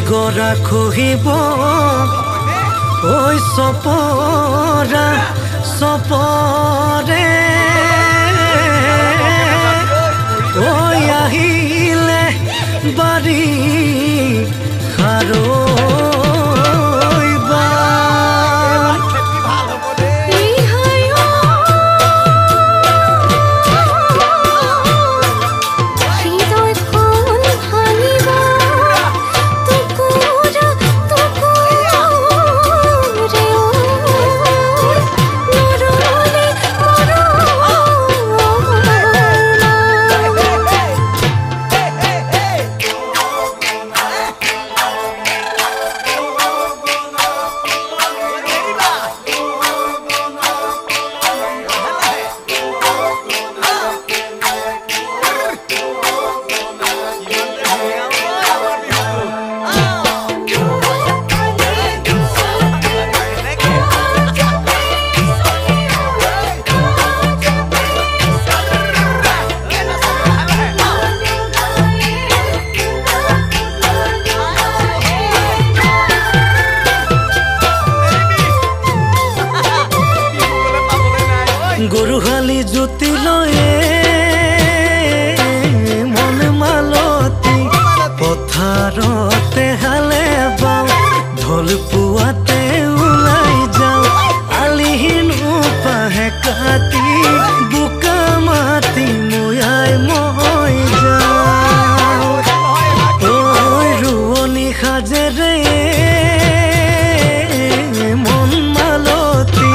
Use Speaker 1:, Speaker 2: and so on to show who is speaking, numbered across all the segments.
Speaker 1: গৰা খহিব ঐ চপৰা চপৰে ঐ আহিলে বাৰী খাৰো গৰুহালি জ্যোতি লয়ে মন মালতী পথাৰতে হালে বাও ঢোল পুৱাতে ওলাই যাওঁ আলিহীন উপাহে কাটি বোকা মাটি ময়াই মই যাওঁ ঐ ৰোৱনী সাজেৰে মন মালতী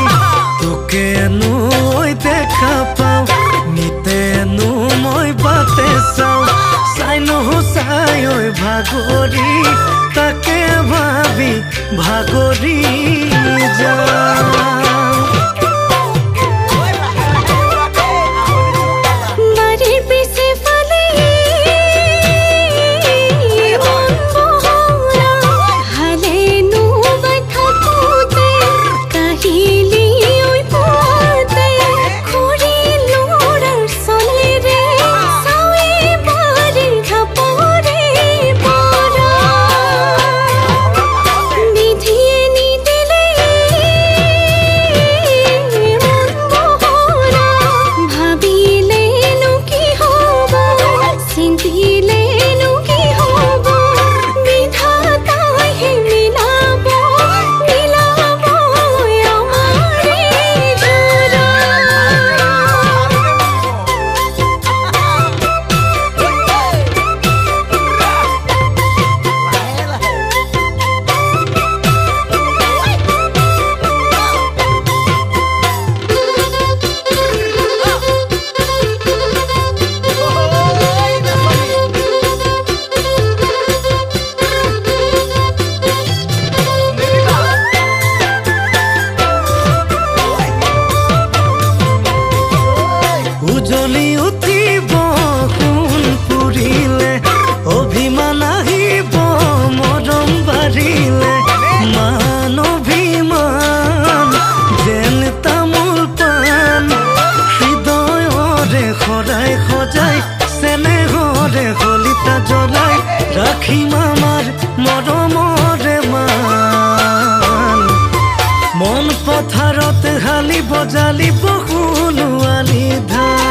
Speaker 1: তোকেনো দেখা পাওঁ নিতেনো মই বাটে চাওঁ চাই নহো চাই ঐ ভাগৰি তাকে ভাবি ভাগৰি যাওঁ উজলি উঠিব সোণ পুৰিলে অভিমান আহিব মৰম বাঢ়িলে মান অভিমান যেন তামোল পাণ হৃদয়ৰে সদায় সজাই চেনেহৰে শলিতা জ্বলাই ৰাখিম আমাৰ মৰমৰে মান মন পথাৰত হালিব জালিব সোণোৱালী ধান